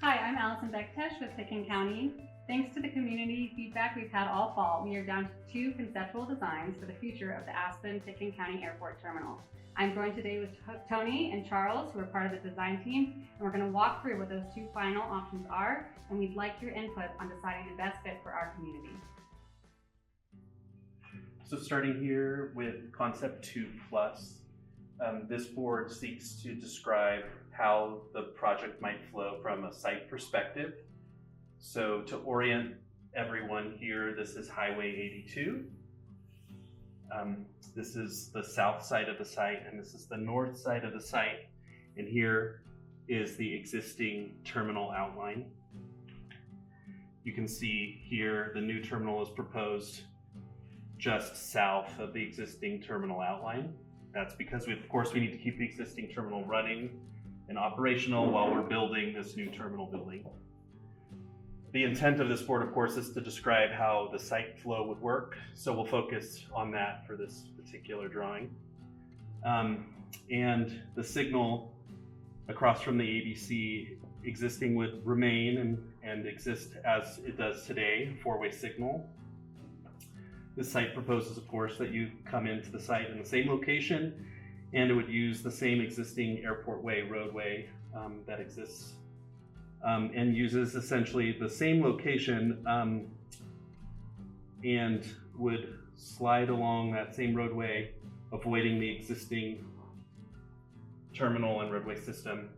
Hi, I'm Allison Bektesh with Picken County. Thanks to the community feedback we've had all fall, we are down to 2 conceptual designs for the future of the Aspen-Picken County Airport Terminal. I'm joined today with Tony and Charles, who are part of the design team, and we're going to walk through what those 2 final options are, and we'd like your input on deciding the best fit for our community. So starting here with Concept 2 Plus, this board seeks to describe how the project might flow from a site perspective. So to orient everyone here, this is Highway 82. This is the south side of the site, and this is the north side of the site. And here is the existing terminal outline. You can see here the new terminal is proposed just south of the existing terminal outline. That's because of course we need to keep the existing terminal running and operational while we're building this new terminal building. The intent of this board, of course, is to describe how the site flow would work. So we'll focus on that for this particular drawing. And the signal across from the ABC existing would remain and exist as it does today, 4-way signal. This site proposes, of course, that you come into the site in the same location, and it would use the same existing airport way roadway that exists and uses essentially the same location and would slide along that same roadway, avoiding the existing terminal and roadway system.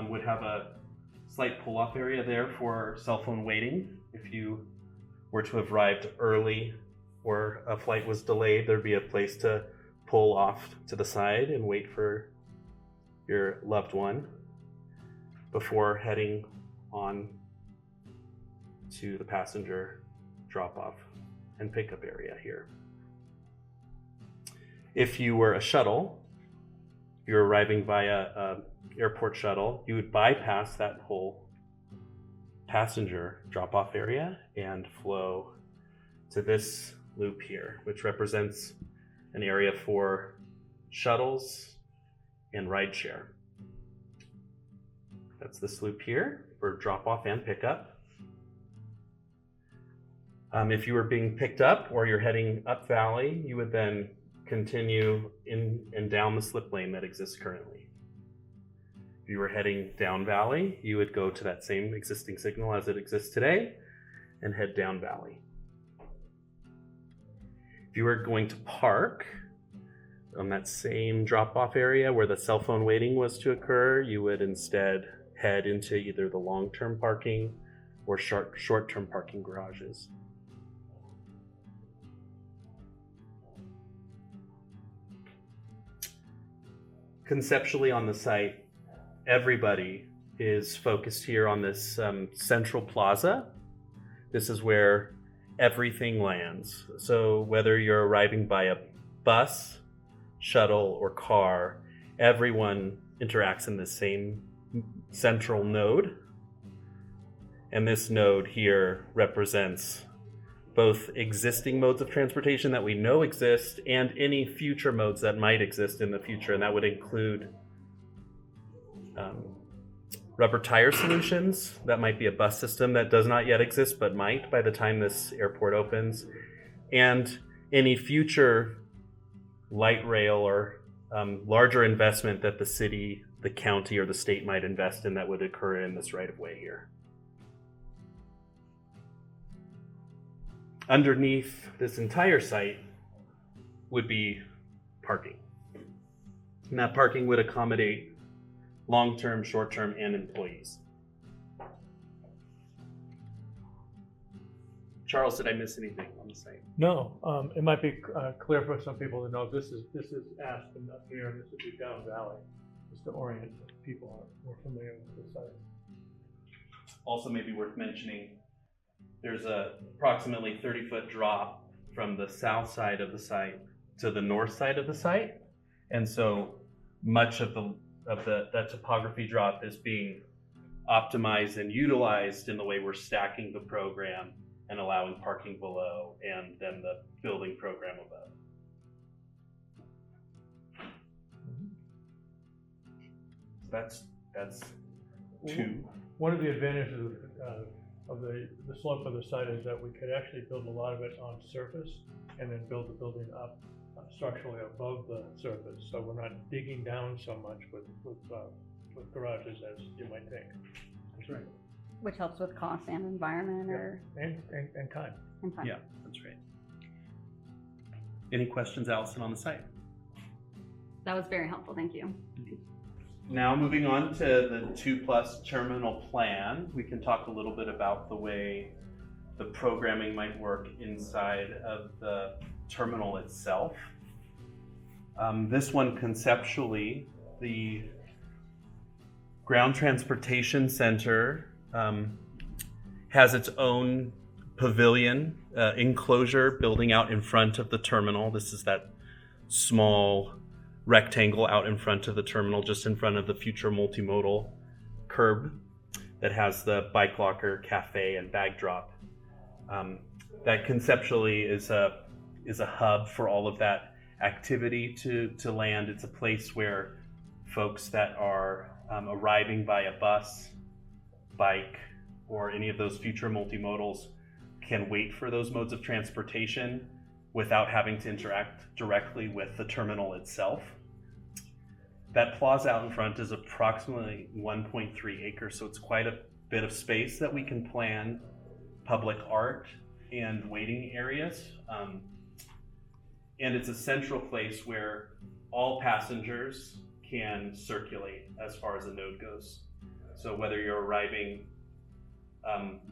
Would have a slight pull-off area there for cell phone waiting. If you were to have arrived early or a flight was delayed, there'd be a place to pull off to the side and wait for your loved one before heading on to the passenger drop-off and pickup area here. If you were a shuttle, you're arriving by a airport shuttle, you would bypass that whole passenger drop-off area and flow to this loop here, which represents an area for shuttles and rideshare. That's this loop here for drop-off and pickup. If you were being picked up or you're heading up valley, you would then continue in and down the slip lane that exists currently. If you were heading down valley, you would go to that same existing signal as it exists today and head down valley. If you were going to park on that same drop-off area where the cell phone waiting was to occur, you would instead head into either the long-term parking or short-term parking garages. Conceptually on the site, everybody is focused here on this central plaza. This is where everything lands. So whether you're arriving by a bus, shuttle, or car, everyone interacts in the same central node. And this node here represents both existing modes of transportation that we know exist and any future modes that might exist in the future. And that would include rubber tire solutions. That might be a bus system that does not yet exist, but might by the time this airport opens. And any future light rail or larger investment that the city, the county, or the state might invest in that would occur in this right of way here. Underneath this entire site would be parking. And that parking would accommodate long-term, short-term, and employees. Charles, did I miss anything on the site? No, it might be clear for some people to know this is Aspen up here, and this would be down valley, just to orient people who are more familiar with the site. Also, maybe worth mentioning, there's a approximately 30-foot drop from the south side of the site to the north side of the site, and so much of that topography drop is being optimized and utilized in the way we're stacking the program and allowing parking below and then the building program above. So that's 2. one of the advantages of the slope of the site is that we could actually build a lot of it on surface and then build the building up structurally above the surface. So we're not digging down so much with garages as you might think. That's right. Which helps with cost and environment And time. and time. Yeah, that's right. Any questions, Allison, on the site? That was very helpful, thank you. Now moving on to the 2+ terminal plan, we can talk a little bit about the way the programming might work inside of the terminal itself. This one conceptually, the Ground Transportation Center has its own pavilion enclosure building out in front of the terminal. This is that small rectangle out in front of the terminal, just in front of the future multimodal curb that has the bike locker, cafe, and bag drop. That conceptually is a hub for all of that activity to land. It's a place where folks that are arriving by a bus, bike, or any of those future multimodals can wait for those modes of transportation without having to interact directly with the terminal itself. That plaza out in front is approximately 1.3 acres, so it's quite a bit of space that we can plan public art and waiting areas. And it's a central place where all passengers can circulate as far as the node goes. So whether you're arriving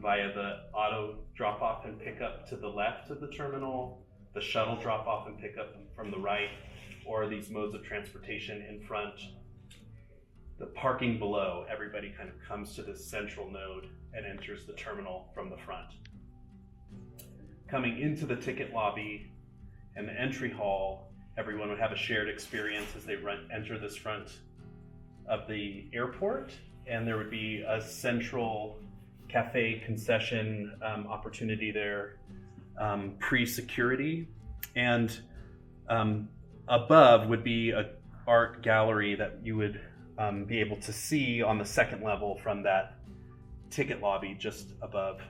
via the auto drop-off and pickup to the left of the terminal, the shuttle drop-off and pickup from the right, or these modes of transportation in front, the parking below, everybody kind of comes to this central node and enters the terminal from the front. Coming into the ticket lobby and the entry hall, everyone would have a shared experience as they enter this front of the airport, and there would be a central cafe concession opportunity there, pre-security, and above would be an art gallery that you would be able to see on the second level from that ticket lobby just above.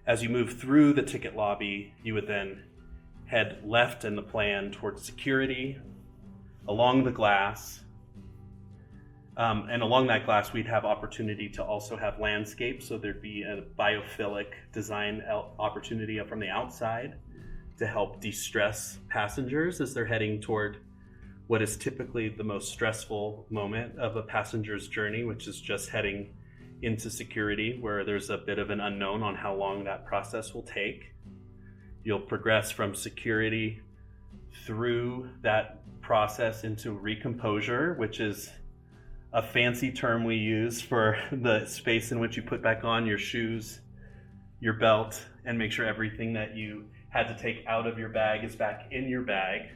As you move through the ticket lobby, you would then head left in the plan towards security, along the glass, and along that glass we'd have opportunity to also have landscape, so there'd be a biophilic design opportunity from the outside to help de-stress passengers as they're heading toward what is typically the most stressful moment of a passenger's journey, which is just heading into security, where there's a bit of an unknown on how long that process will take. You'll progress from security through that process into recomposure, which is a fancy term we use for the space in which you put back on your shoes, your belt, and make sure everything that you had to take out of your bag is back in your bag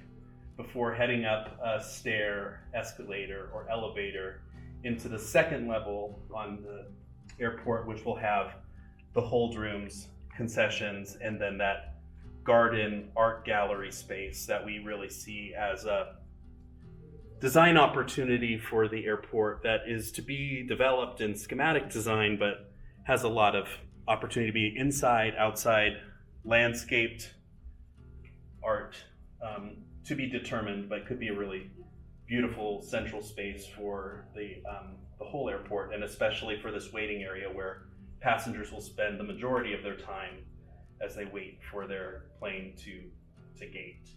before heading up a stair, escalator, or elevator into the second level on the airport, which will have the hold rooms, concessions, and then that garden art gallery space that we really see as a design opportunity for the airport that is to be developed in schematic design, but has a lot of opportunity to be inside, outside, landscaped art, to be determined, but could be a really beautiful central space for the whole airport, and especially for this waiting area where passengers will spend the majority of their time as they wait for their plane to gate.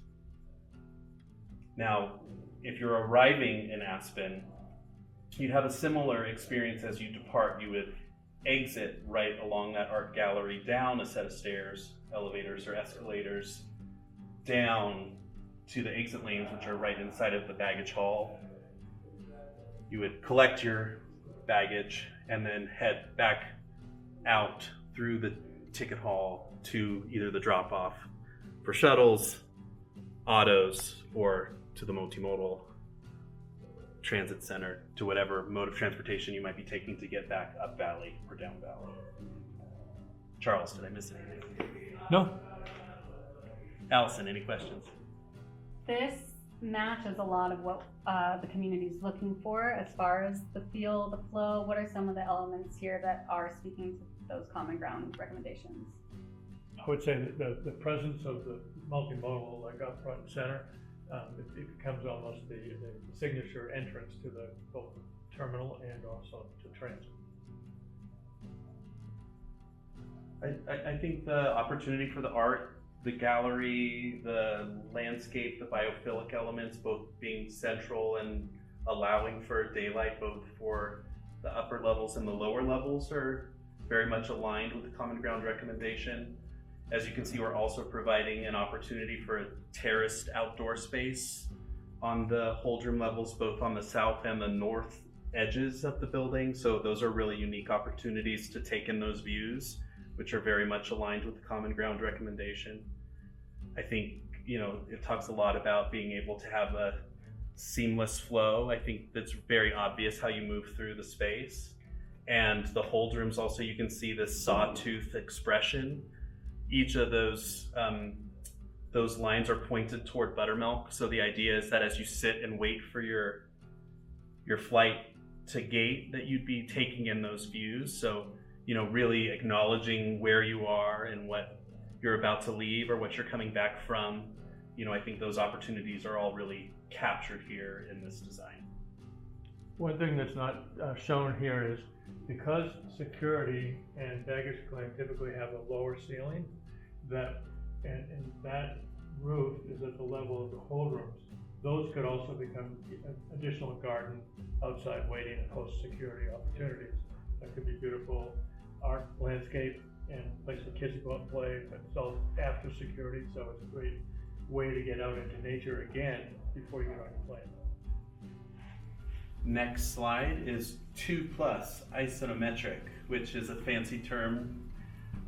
Now, if you're arriving in Aspen, you'd have a similar experience as you depart. You would exit right along that art gallery, down a set of stairs, elevators or escalators, down to the exit lanes, which are right inside of the baggage hall. You would collect your baggage and then head back out through the ticket hall to either the drop-off for shuttles, autos, or to the multimodal transit center, to whatever mode of transportation you might be taking to get back up valley or down valley. Charles, did I miss anything? No. Allison, any questions? This matches a lot of what the community is looking for as far as the feel, the flow. What are some of the elements here that are speaking to those common ground recommendations? I would say that the presence of the multimodal, like up front and center, it becomes almost the signature entrance to both the terminal and also to transit. I think the opportunity for the art, the gallery, the landscape, the biophilic elements, both being central and allowing for daylight both for the upper levels and the lower levels, are very much aligned with the common ground recommendation. As you can see, we're also providing an opportunity for a terraced outdoor space on the Holdrum levels, both on the south and the north edges of the building. So those are really unique opportunities to take in those views, which are very much aligned with the common ground recommendation. I think, it talks a lot about being able to have a seamless flow. I think that's very obvious how you move through the space. And the Holdrums also, you can see this sawtooth expression. Each of those lines are pointed toward buttermilk. So the idea is that as you sit and wait for your flight to gate, that you'd be taking in those views. So, really acknowledging where you are and what you're about to leave or what you're coming back from. I think those opportunities are all really captured here in this design. One thing that's not shown here is because security and baggage claim typically have a lower ceiling, and that roof is at the level of the Holdrums. Those could also become additional garden, outside waiting, and host security opportunities. That could be beautiful art, landscape, and a place for kids to go out and play, but it's all after security, so it's a great way to get out into nature again before you get on your plane. Next slide is 2+ isometric, which is a fancy term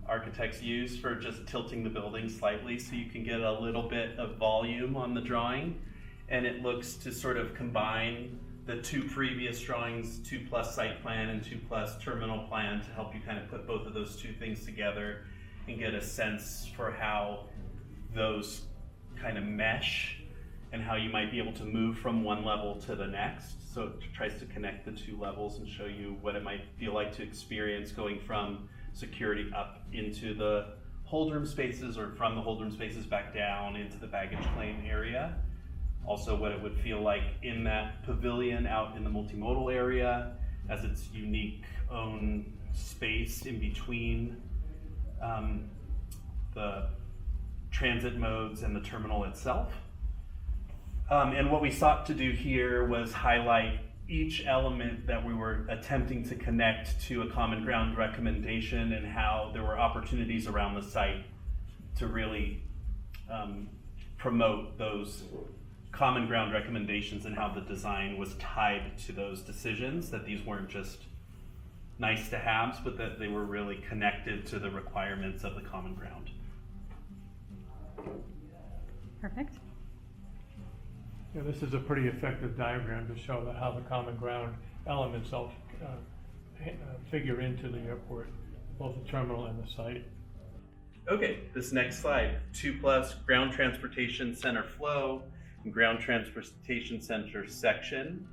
architects use for just tilting the building slightly so you can get a little bit of volume on the drawing. And it looks to sort of combine the two previous drawings, 2+ site plan and 2+ terminal plan, to help you kind of put both of those two things together and get a sense for how those kind of mesh and how you might be able to move from one level to the next. So it tries to connect the two levels and show you what it might feel like to experience going from security up into the Holdrum spaces, or from the Holdrum spaces back down into the baggage claim area. Also what it would feel like in that pavilion out in the multimodal area as its unique own space in between the transit modes and the terminal itself. And what we sought to do here was highlight each element that we were attempting to connect to a common ground recommendation, and how there were opportunities around the site to really promote those common ground recommendations, and how the design was tied to those decisions, that these weren't just nice to haves, but that they were really connected to the requirements of the common ground. Perfect. Yeah, this is a pretty effective diagram to show how the common ground elements all figure into the airport, both the terminal and the site. Okay, this next slide, 2+ ground transportation center flow and ground transportation center section.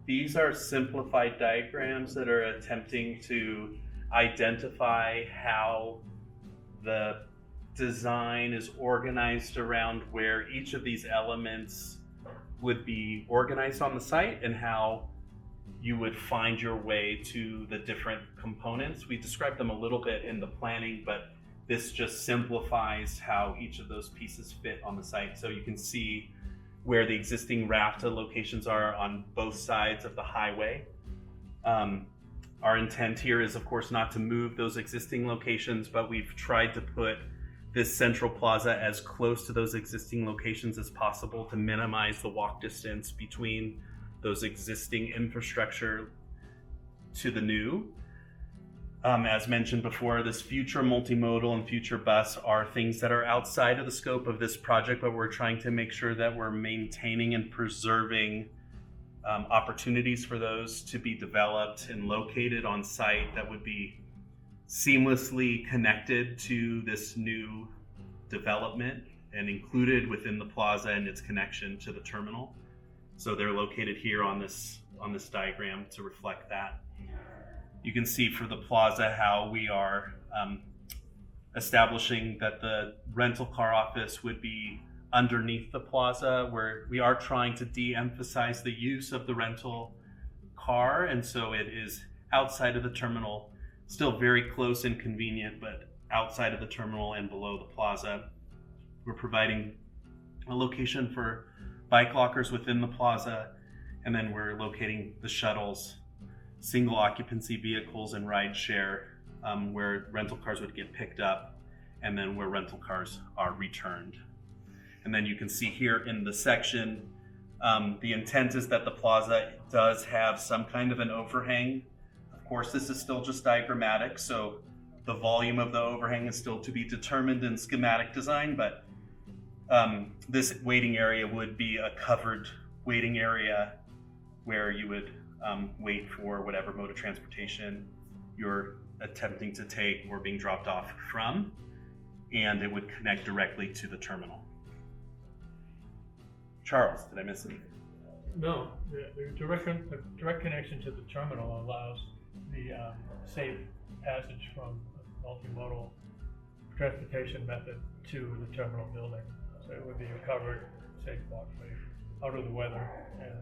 These are simplified diagrams that are attempting to identify how the design is organized around where each of these elements would be organized on the site, and how you would find your way to the different components. We described them a little bit in the planning, but this just simplifies how each of those pieces fit on the site. So you can see where the existing RAFTA locations are on both sides of the highway. Our intent here is, of course, not to move those existing locations, but we've tried to put this central plaza as close to those existing locations as possible to minimize the walk distance between those existing infrastructure to the new. As mentioned before, this future multimodal and future bus are things that are outside of the scope of this project, but we're trying to make sure that we're maintaining and preserving opportunities for those to be developed and located on site that would be seamlessly connected to this new development and included within the plaza and its connection to the terminal. So they're located here on this diagram to reflect that. You can see for the plaza how we are establishing that the rental car office would be underneath the plaza, where we are trying to de-emphasize the use of the rental car, and so it is outside of the terminal, still very close and convenient, but outside of the terminal and below the plaza. We're providing a location for bike lockers within the plaza, and then we're locating the shuttles, single occupancy vehicles, and ride share, where rental cars would get picked up, and then where rental cars are returned. And then you can see here in the section, the intent is that the plaza does have some kind of an overhang. Of course, this is still just diagrammatic, so the volume of the overhang is still to be determined in schematic design, but this waiting area would be a covered waiting area where you would wait for whatever mode of transportation you're attempting to take or being dropped off from, and it would connect directly to the terminal. Charles, did I miss anything? No, the direct connection to the terminal allows the safe passage from a multimodal transportation method to the terminal building. So it would be a covered, safe walkway out of the weather. And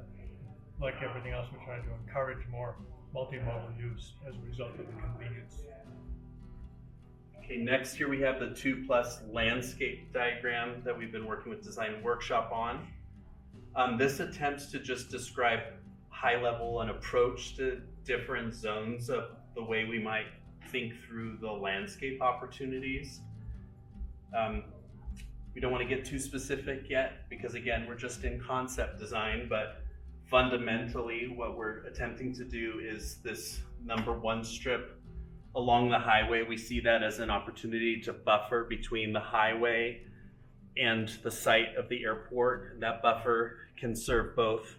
like everything else, we're trying to encourage more multimodal use as a result of the convenience. Okay, next here we have the 2+ landscape diagram that we've been working with Design Workshop on. This attempts to just describe high level an approach to different zones of the way we might think through the landscape opportunities. We don't want to get too specific yet because again, we're just in concept design, but fundamentally what we're attempting to do is this number 1 strip along the highway. We see that as an opportunity to buffer between the highway and the site of the airport. That buffer can serve both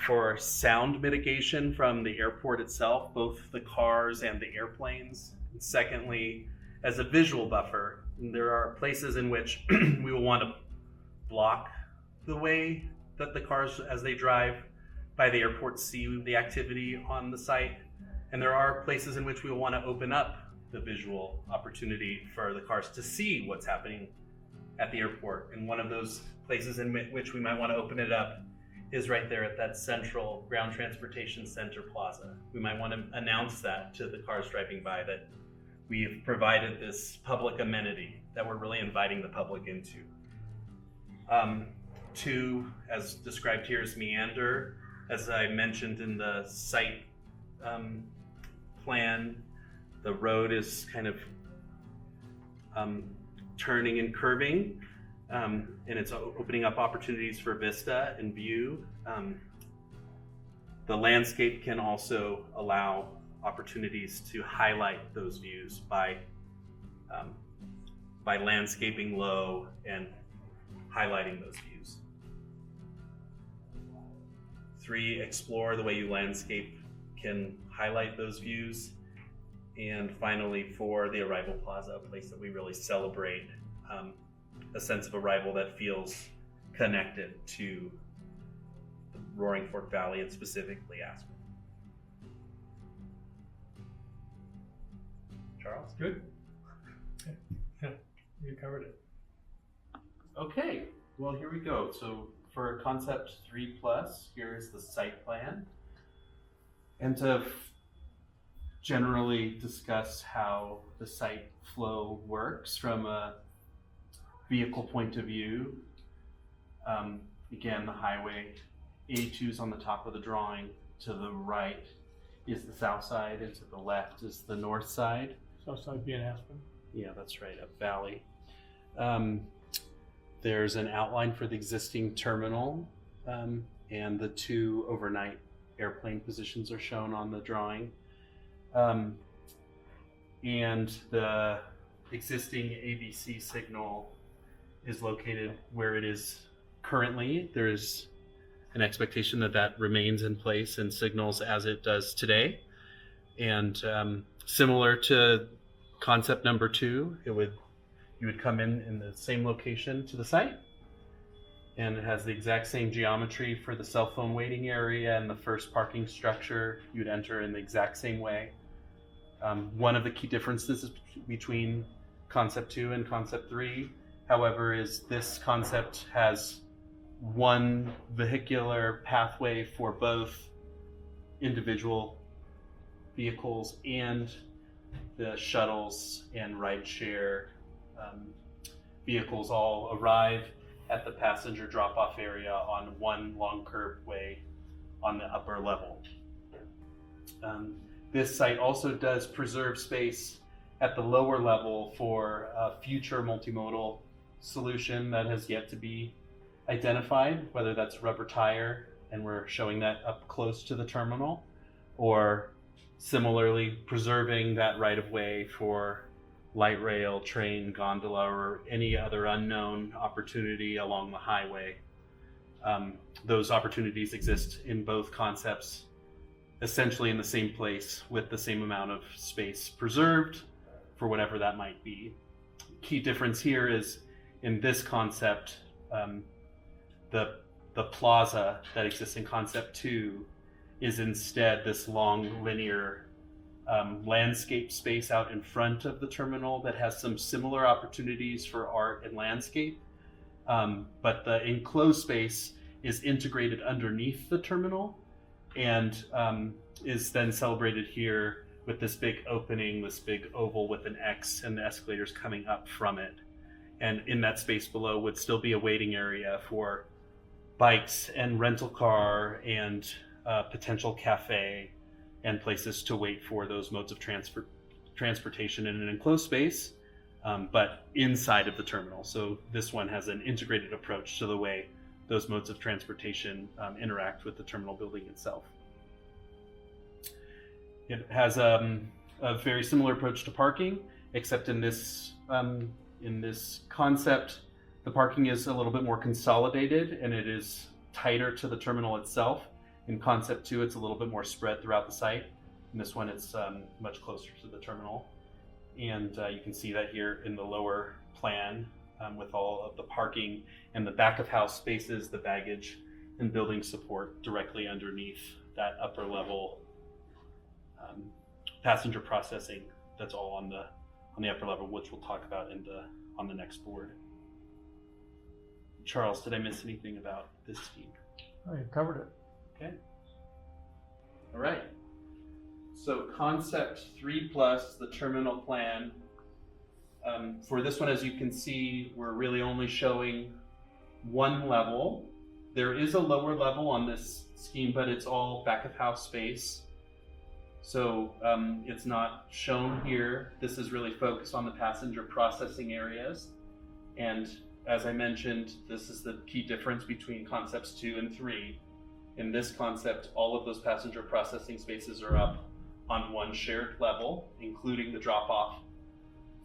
for sound mitigation from the airport itself, both the cars and the airplanes. And secondly, as a visual buffer, there are places in which we will want to block the way that the cars, as they drive by the airport, see the activity on the site. And there are places in which we will want to open up the visual opportunity for the cars to see what's happening at the airport. And one of those places in which we might want to open it up is right there at that central ground transportation center plaza. We might want to announce that to the cars driving by, that we have provided this public amenity that we're really inviting the public into. 2, as described here, is meander. As I mentioned in the site plan, the road is kind of turning and curving, and it's opening up opportunities for vista and view. The landscape can also allow opportunities to highlight those views by landscaping low and highlighting those views. 3, explore the way you landscape can highlight those views. And finally, 4, the arrival plaza, a place that we really celebrate a sense of arrival that feels connected to the Roaring Fork Valley and specifically Aspen. Charles? Good. Yeah, you covered it. Okay, well, here we go. So for concept 3+, here is the site plan. And to generally discuss how the site flow works from a vehicle point of view. Again, the highway A2 is on the top of the drawing. To the right is the south side, and to the left is the north side. South side being Aspen. Yeah, that's right, up valley. There's an outline for the existing terminal, and the 2 overnight airplane positions are shown on the drawing. And the existing ABC signal is located where it is currently. There is an expectation that that remains in place and signals as it does today. And similar to concept number 2, it would you would come in the same location to the site, and it has the exact same geometry for the cell phone waiting area and the first parking structure. You'd enter in the exact same way. One of the key differences between concept 2 and concept 3, however, is this concept has one vehicular pathway for both individual vehicles and the shuttles and rideshare vehicles all arrive at the passenger drop-off area on one long curved way on the upper level. This site also does preserve space at the lower level for a future multimodal solution that has yet to be identified, whether that's rubber tire, and we're showing that up close to the terminal, or similarly preserving that right of way for light rail, train, gondola, or any other unknown opportunity along the highway. Those opportunities exist in both concepts, essentially in the same place with the same amount of space preserved for whatever that might be. Key difference here is in this concept, the plaza that exists in concept 2 is instead this long linear landscape space out in front of the terminal that has some similar opportunities for art and landscape, but the enclosed space is integrated underneath the terminal and is then celebrated here with this big opening, this big oval with an X and the escalators coming up from it. And in that space below would still be a waiting area for bikes and rental car and potential cafe and places to wait for those modes of transportation in an enclosed space, but inside of the terminal. So this one has an integrated approach to the way those modes of transportation interact with the terminal building itself. It has a very similar approach to parking, except in this concept, the parking is a little bit more consolidated and it is tighter to the terminal itself. In concept 2, it's a little bit more spread throughout the site. In this one, it's much closer to the terminal. And you can see that here in the lower plan with all of the parking and the back of house spaces, the baggage and building support directly underneath that upper level passenger processing. That's all on the upper level, which we'll talk about on the next board. Charles, did I miss anything about this scheme? Oh, you covered it. Okay. All right. So concept 3+, the terminal plan. For this one, as you can see, we're really only showing one level. There is a lower level on this scheme, but it's all back of house space. So it's not shown here. This is really focused on the passenger processing areas. And as I mentioned, this is the key difference between concepts 2 and 3. In this concept, all of those passenger processing spaces are up on one shared level, including the drop-off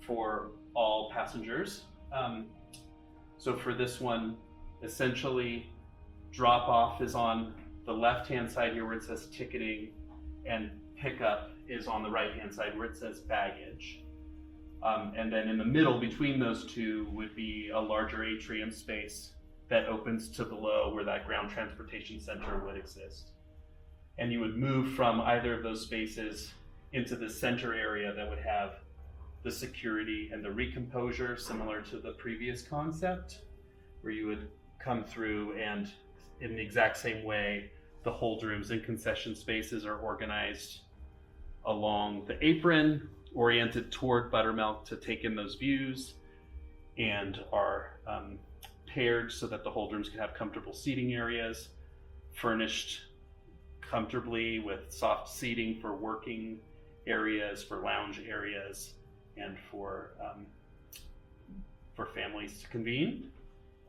for all passengers. So for this one, essentially, drop-off is on the left-hand side here where it says ticketing, and pickup is on the right-hand side where it says baggage. And then in the middle between those two would be a larger atrium space that opens to below where that ground transportation center would exist. And you would move from either of those spaces into the center area that would have the security and the recomposure similar to the previous concept, where you would come through and in the exact same way, the hold rooms and concession spaces are organized along the apron, oriented toward Buttermilk to take in those views, and are paired so that the hold rooms can have comfortable seating areas, furnished comfortably with soft seating for working areas, for lounge areas, and for families to convene.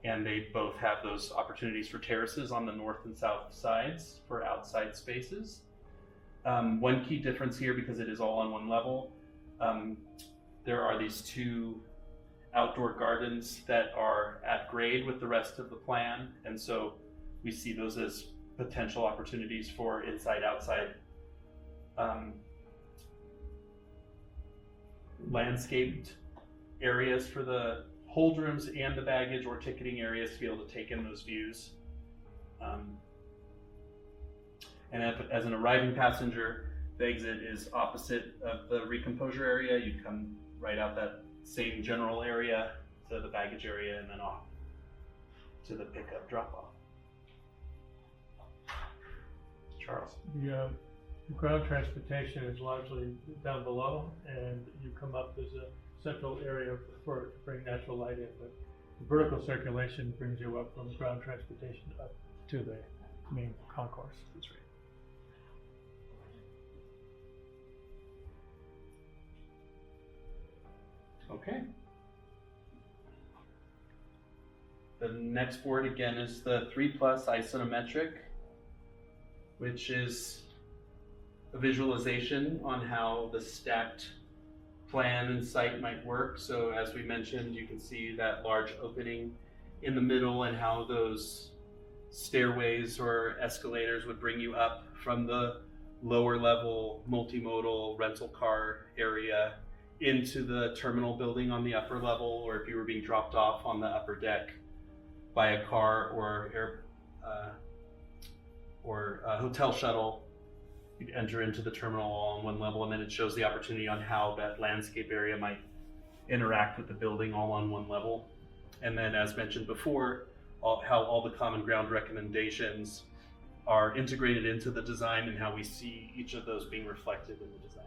And they both have those opportunities for terraces on the north and south sides for outside spaces. One key difference here, because it is all on one level, there are these two outdoor gardens that are at grade with the rest of the plan. And so we see those as potential opportunities for inside-outside landscaped areas for the hold rooms and the baggage or ticketing areas to be able to take in those views. And as an arriving passenger, the exit is opposite of the recomposure area. You come right out that same general area to the baggage area and then off to the pickup drop-off. Charles. The ground transportation is largely down below, and you come up, there's a central area to bring natural light in, but the vertical circulation brings you up from ground transportation up to the main concourse. That's right. Okay. The next board again is the 3+ isometric, which is a visualization on how the stacked plan and site might work. So as we mentioned, you can see that large opening in the middle and how those stairways or escalators would bring you up from the lower level multimodal rental car area into the terminal building on the upper level, or if you were being dropped off on the upper deck by a car or a hotel shuttle, you'd enter into the terminal all on one level, and then it shows the opportunity on how that landscape area might interact with the building all on one level. And then, as mentioned before, how all the common ground recommendations are integrated into the design and how we see each of those being reflected in the design.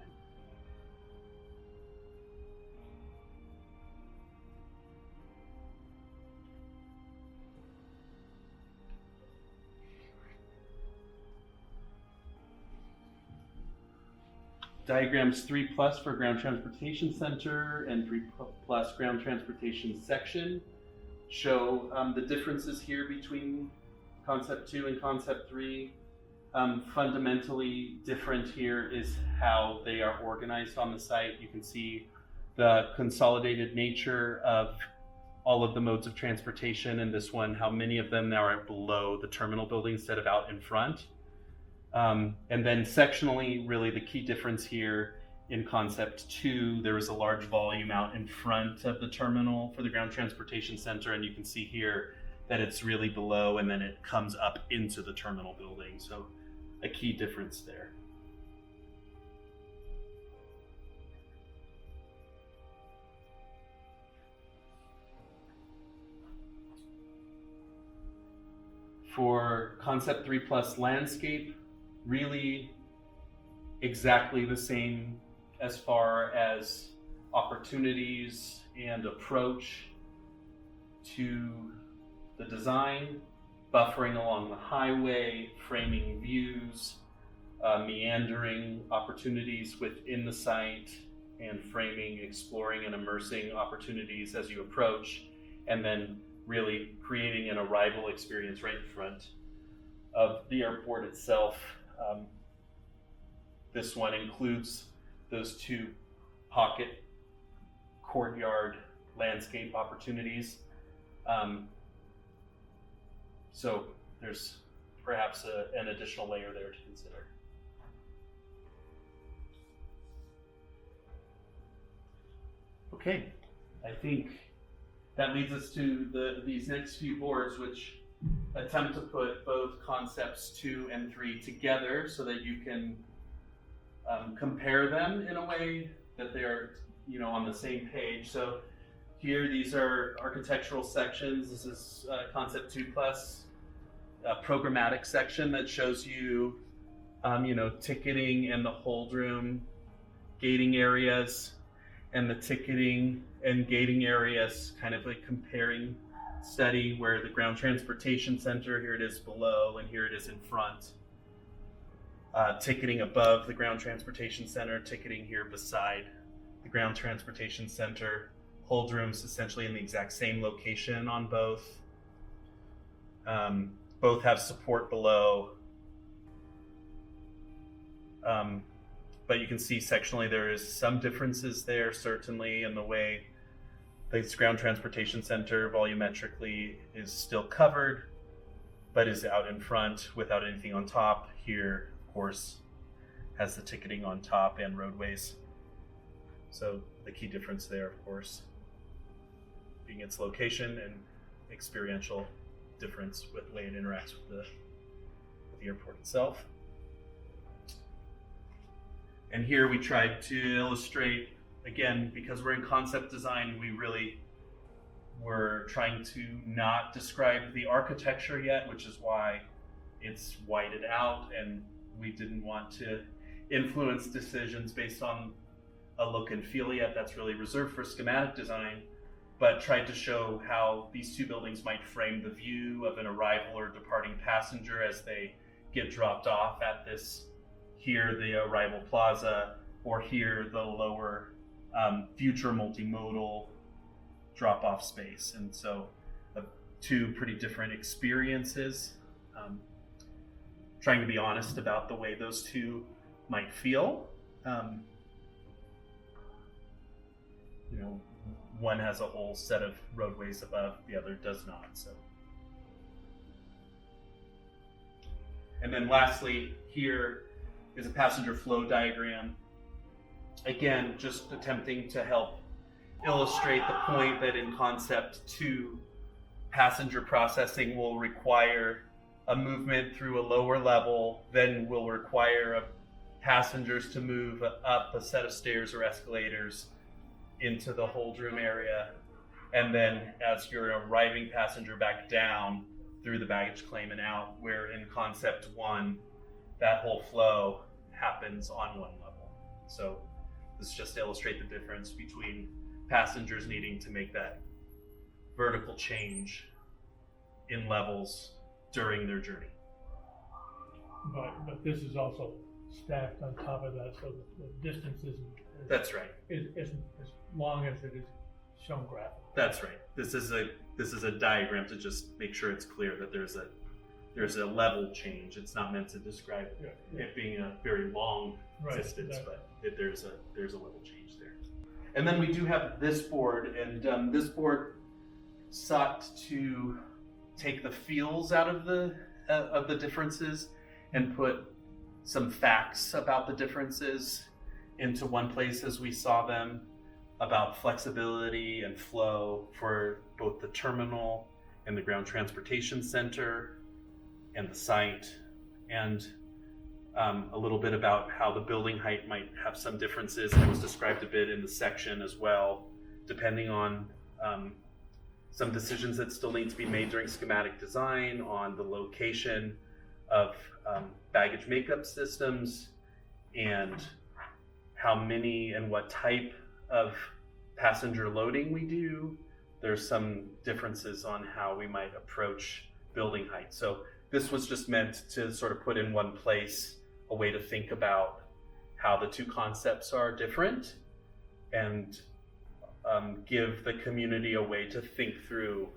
Diagrams 3+ for ground transportation center and 3+ ground transportation section show the differences here between concept 2 and concept 3. Fundamentally different here is how they are organized on the site. You can see the consolidated nature of all of the modes of transportation, and this one, how many of them now are below the terminal building instead of out in front. And then sectionally, really the key difference here in concept 2, there is a large volume out in front of the terminal for the ground transportation center, and you can see here that it's really below and then it comes up into the terminal building. So a key difference there. For concept 3+ landscape, really exactly the same as far as opportunities and approach to the design, buffering along the highway, framing views, meandering opportunities within the site, and framing, exploring, and immersing opportunities as you approach, and then really creating an arrival experience right in front of the airport itself. This one includes those 2 pocket courtyard landscape opportunities. So there's perhaps an additional layer there to consider. Okay, I think that leads us to these next few boards, which attempt to put both concepts 2 and 3 together so that you can compare them in a way that they are, on the same page. So here, these are architectural sections. This is concept 2+, a programmatic section that shows you, ticketing and the hold room gating areas, and the ticketing and gating areas, kind of like comparing study where the ground transportation center, here it is below and here it is in front. Ticketing above the ground transportation center, ticketing here beside the ground transportation center. Hold rooms essentially in the exact same location on both. Both have support below. But you can see sectionally there is some differences there, certainly, in the way this ground transportation center volumetrically is still covered, but is out in front without anything on top. Here, of course, has the ticketing on top and roadways. So the key difference there, of course. being its location and experiential difference with the way it interacts with the airport itself. And here we tried to illustrate, again, because we're in concept design, we really were trying to not describe the architecture yet, which is why it's whited out, and we didn't want to influence decisions based on a look and feel yet. That's really reserved for schematic design, but tried to show how these two buildings might frame the view of an arrival or departing passenger as they get dropped off at this, here the arrival plaza, or here the lower future multimodal drop-off space. And so two pretty different experiences, trying to be honest about the way those two might feel. You know, one has a whole set of roadways above, the other does not. So, and then lastly, here is a passenger flow diagram. Again, just attempting to help illustrate the point that in concept 2, passenger processing will require a movement through a lower level, then will require passengers to move up a set of stairs or escalators into the hold room area, and then as you're arriving passenger back down through the baggage claim and out, where in concept 1 that whole flow happens on one level. So this just to illustrate the difference between passengers needing to make that vertical change in levels during their journey. But this is also stacked on top of that, so the distance isn't That's right. isn't as long as it is shown graphically. That's right. This is a diagram to just make sure it's clear that there's a level change. It's not meant to describe it being a very long distance, exactly. But there's a level change there. And then we do have this board, and this board sought to take the feels out of the differences and put some facts about the differences into one place as we saw them, about flexibility and flow for both the terminal and the ground transportation center and the site, and a little bit about how the building height might have some differences, and it was described a bit in the section as well, depending on some decisions that still need to be made during schematic design on the location of baggage makeup systems and how many and what type of passenger loading we do. There's some differences on how we might approach building height. So this was just meant to sort of put in one place a way to think about how the two concepts are different and give the community a way to think through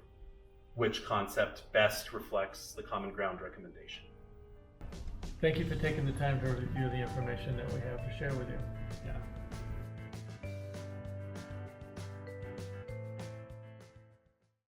which concept best reflects the common ground recommendation. Thank you for taking the time to review the information that we have to share with you. Yeah.